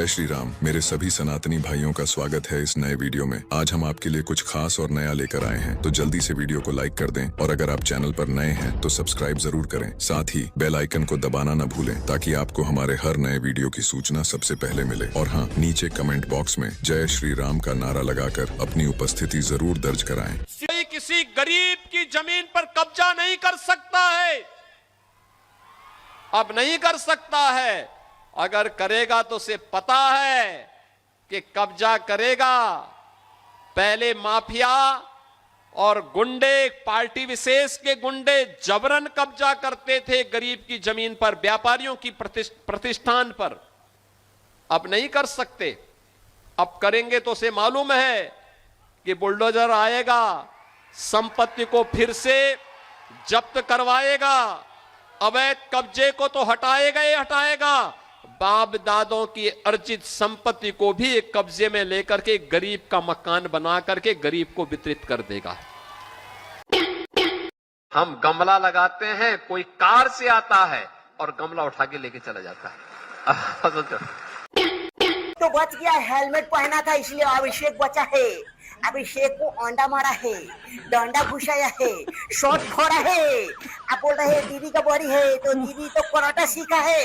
जय श्री राम। मेरे सभी सनातनी भाइयों का स्वागत है इस नए वीडियो में। आज हम आपके लिए कुछ खास और नया लेकर आए हैं, तो जल्दी से वीडियो को लाइक कर दें और अगर आप चैनल पर नए हैं तो सब्सक्राइब जरूर करें। साथ ही बेल आइकन को दबाना न भूलें ताकि आपको हमारे हर नए वीडियो की सूचना सबसे पहले मिले। और हाँ, नीचे कमेंट बॉक्स में जय श्री राम का नारा लगाकर अपनी उपस्थिति जरूर दर्ज कराएं। किसी गरीब की जमीन पर कब्जा नहीं कर सकता है, अब नहीं कर सकता है। अगर करेगा तो उसे पता है कि कब्जा करेगा। पहले माफिया और गुंडे, पार्टी विशेष के गुंडे जबरन कब्जा करते थे गरीब की जमीन पर, व्यापारियों की प्रतिष्ठान पर। अब नहीं कर सकते। अब करेंगे तो उसे मालूम है कि बुलडोजर आएगा, संपत्ति को फिर से जब्त करवाएगा, अवैध कब्जे को तो हटाएगा ही हटाएगा, बाप दादों की अर्जित संपत्ति को भी एक कब्जे में लेकर के गरीब का मकान बना करके गरीब को वितरित कर देगा। हम गमला लगाते हैं, कोई कार से आता है और गमला उठा के लेके चला जाता है। तो बच गया, हेलमेट पहना था इसलिए अभिषेक बचा है। अभिषेक को अंडा मारा है, डंडा घुसाया है, शॉट फोड़ा है। आप बोल रहे हैं दीदी का बड़ी है, तो दीदी तो कराटा सीखा है।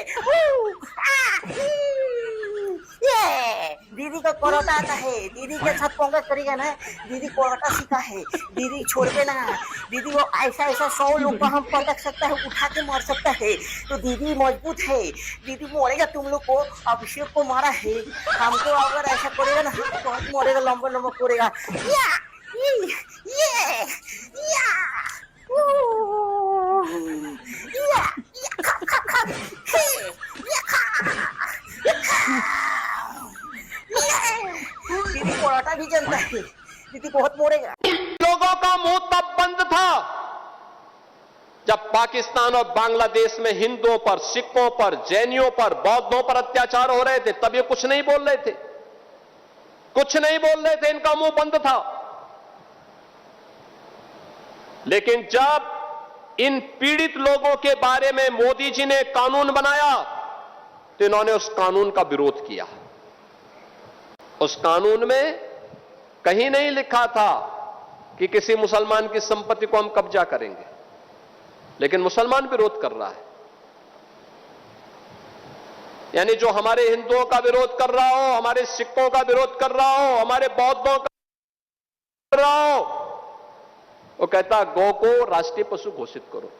ये दीदी का कराटा आता है, दीदी के साथ पंकज करेगा ना। दीदी कराटा सीखा है, दीदी छोड़ के ना। दीदी वो ऐसा ऐसा 100 लोग को हम पटक सकता है, उठा के मार सकता है। तो दीदी मजबूत है, दीदी मोड़ेगा तुम लोग को। अभिषेक को मारा है, हमको अगर ऐसा करेगा ना तो बहुत मोड़ेगा, लंबा लंबा करेगा। या ये या दीदी पराठा भी जनता है, दीदी बहुत मोड़ेगा। लोगों का मुंह तब बंद था जब पाकिस्तान और बांग्लादेश में हिंदुओं पर, सिखों पर, जैनियों पर, बौद्धों पर अत्याचार हो रहे थे। तब ये कुछ नहीं बोल रहे थे, कुछ नहीं बोल रहे थे, इनका मुंह बंद था। लेकिन जब इन पीड़ित लोगों के बारे में मोदी जी ने कानून बनाया तो इन्होंने उस कानून का विरोध किया। उस कानून में कहीं नहीं लिखा था कि किसी मुसलमान की संपत्ति को हम कब्जा करेंगे, लेकिन मुसलमान विरोध कर रहा है। यानी जो हमारे हिंदुओं का विरोध कर रहा हो, हमारे सिखों का विरोध कर रहा हो, हमारे बौद्धों का कर रहा हो, वो कहता गौ को राष्ट्रीय पशु घोषित करो।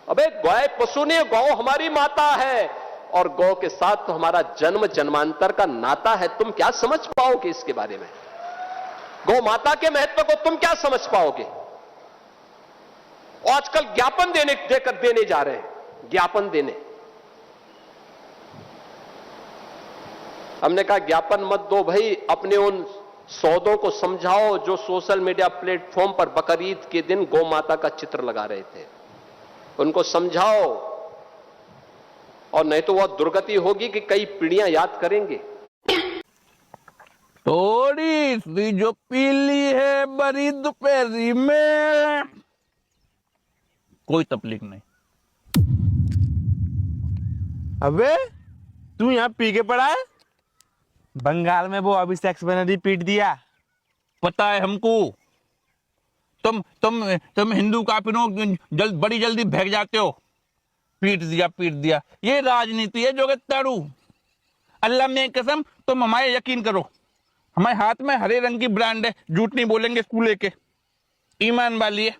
अबे गाय पशु नहीं, गौ हमारी माता है और गौ के साथ तो हमारा जन्म जन्मांतर का नाता है। तुम क्या समझ पाओगे इसके बारे में? गौ माता के महत्व को तुम क्या समझ पाओगे? आजकल ज्ञापन देने जा रहे हैं, ज्ञापन देने। हमने कहा ज्ञापन मत दो भाई, अपने उन सौदों को समझाओ जो सोशल मीडिया प्लेटफॉर्म पर बकरीद के दिन गौ माता का चित्र लगा रहे थे। उनको समझाओ, और नहीं तो वह दुर्गति होगी कि कई पीढ़ियां याद करेंगे। थोड़ी सी जो पीली है बड़ी दोपहरी में, कोई तकलीफ नहीं। अबे तू यहाँ पी के पड़ा है? बंगाल में वो अभिषेक बनर्जी पीट दिया। पता है हमको। तुम हिंदू काफिरों बड़ी जल्दी भाग जाते हो। पीट दिया। ये राजनीति है जोगिताड़ू। अल्लाह में कसम, तुम हमारे यकीन करो, हमारे हाथ में हरे रंग की ब्रांड है, झूठ नहीं बोलेंगे इसको लेके, ईमान वाली है।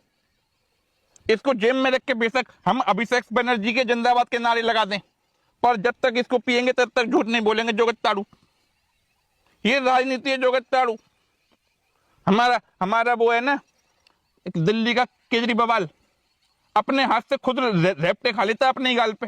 इसको जेब में रख के बेशक हम अभिषेक बनर्जी के जिंदाबाद के नारे लगा दें, पर जब तक इसको पिएंगे तब तक झूठ नहीं बोलेंगे जोगिताड़ू। ये राजनीति है जोगिताड़ू। हमारा वो है ना, एक दिल्ली का केजरीवाल, अपने हाथ से खुद रेपटे खा लेता है अपने ही गाल पे।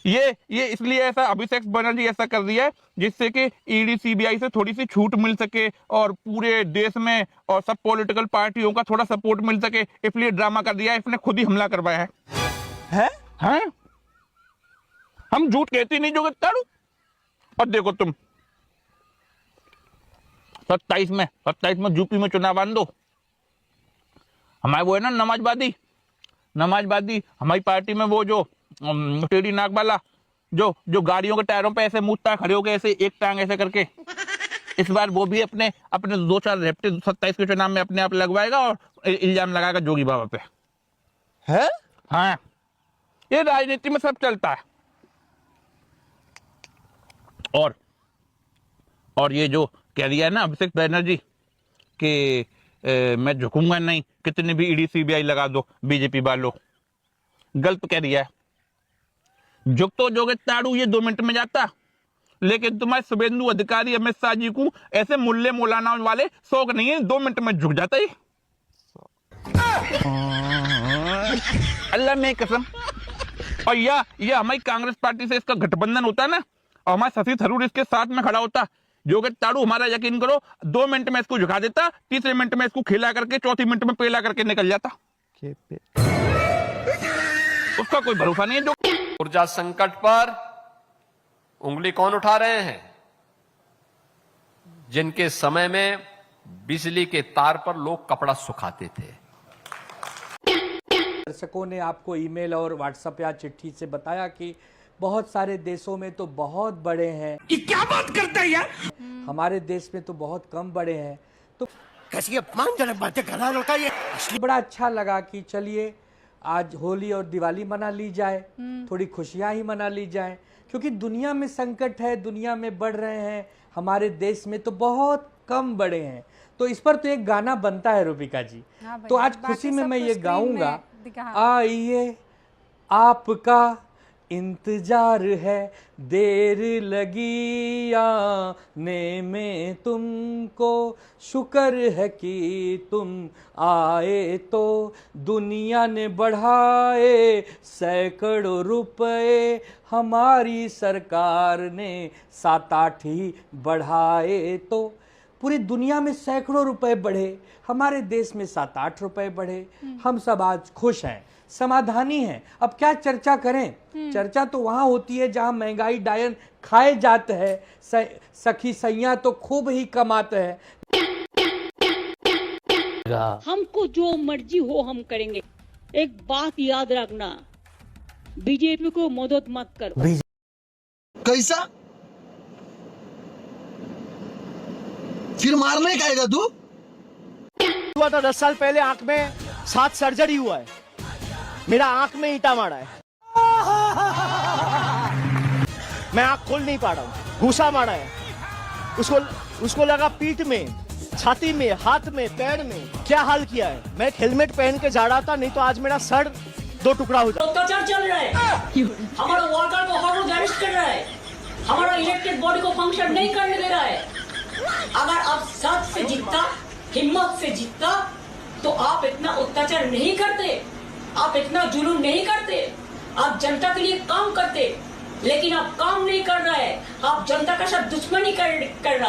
ये इसलिए ऐसा अभिषेक बनर्जी ऐसा कर दिया है जिससे कि ईडी सीबीआई से थोड़ी सी छूट मिल सके और पूरे देश में और सब पॉलिटिकल पार्टियों का थोड़ा सपोर्ट मिल सके, इसलिए ड्रामा कर दिया है। इसने खुद ही हमला करवाया है? हैं? हम झूठ कहते नहीं जोगिताड़ू। और देखो तुम 27 में यूपी में चुनाव आन दो। हमारे वो है ना नमाजवादी हमारी पार्टी में वो जो टेढ़ी नाक वाला जो गाड़ियों के टायरों पे ऐसे मुँह खड़े हो गए, ऐसे एक टांग ऐसे करके, इस बार वो भी अपने 2-4 रेप्टे 27 के चुनाव में अपने आप लगवाएगा और इल्जाम लगाएगा जोगी बाबा पे। है? हाँ, ये राजनीति में सब चलता है। और ये जो कह दिया है ना अभिषेक बैनर्जी कि मैं झुकूंगा नहीं, कितने भी ईडी सीबीआई लगा दो बीजेपी वालों, गलत कह दिया है। झुक तो जोगे ताड़ू ये 2 मिनट में जाता, लेकिन तुम्हारे शुभेंदु अधिकारी अमित शाह जी को ऐसे मुल्ले मौलाना वाले शौक नहीं है, 2 मिनट में झुक जाता ही। अल्लाह में कसम। और ये हमारी कांग्रेस पार्टी से इसका गठबंधन होता है ना, और हमारा शशि थरूर इसके साथ में खड़ा होता, जो कि ताड़ू हमारा यकीन करो 2 मिनट में इसको झुका देता, तीसरे मिनट में इसको खिला करके, चौथी मिनट में पेला करके निकल जाता। उसका कोई भरोसा नहीं है। जो ऊर्जा संकट पर उंगली कौन उठा रहे हैं? जिनके समय में बिजली के तार पर लोग कपड़ा सुखाते थे। दर्शकों ने आपको ईमेल और व्हाट्सएप या चिट्ठी से बताया कि बहुत सारे देशों में तो बहुत बड़े हैं। ये क्या बात करता है यार? हमारे देश में तो बहुत कम बड़े हैं। तो कैसी अपमानजनक बातें कर रहा लड़का ये। बड़ा अच्छा लगा कि चलिए आज होली और दिवाली मना ली जाए, थोड़ी खुशियां ही मना ली जाए, क्योंकि दुनिया में संकट है, दुनिया में बढ़ रहे हैं, हमारे देश में तो बहुत कम बड़े हैं। तो इस पर तो एक गाना बनता है रूपिका जी। तो आज खुशी में मैं ये गाऊंगा, आइए आपका इंतजार है, देर लगी आने में तुमको, शुक्र है कि तुम आए तो दुनिया ने बढ़ाए सैकड़ों रुपए, हमारी सरकार ने 7-8 ही बढ़ाए। तो पूरी दुनिया में सैकड़ों रुपए बढ़े, हमारे देश में 7-8 रुपए बढ़े, हम सब आज खुश हैं, समाधानी हैं। अब क्या चर्चा करें? चर्चा तो वहां होती है जहां महंगाई डायन खाए जाते हैं, सखी सैया तो खूब ही कमाते हैं। हमको जो मर्जी हो हम करेंगे। एक बात याद रखना, बीजेपी को मदद मत करो। कैसा? फिर मारने का आएगा तू? हुआ था 10 साल पहले, आंख में 7 सर्जरी हुआ है, मेरा आंख में ईंटा मारा है, मैं आंख खोल नहीं पा रहा हूँ, घूसा मारा है, उसको लगा पीठ में, छाती में, हाथ में, पैर में, क्या हाल किया है। मैं हेलमेट पहन के जा रहा था, नहीं तो आज मेरा सर 2 टुकड़ा हो जाता। अत्याचार चल रहा है, हमारा वर्कर को हर रोज अरेस्ट कर रहा है, हमारा इलेक्टेड बॉडी को फंक्शन नहीं करने दे रहा है। अगर आप सच से जीतता, हिम्मत से जीतता, तो आप इतना अत्याचार नहीं करते, आप इतना जुलूम नहीं करते, आप जनता के लिए काम करते। लेकिन आप काम नहीं कर रहे हैं, आप जनता का साथ दुश्मनी कर रहा है।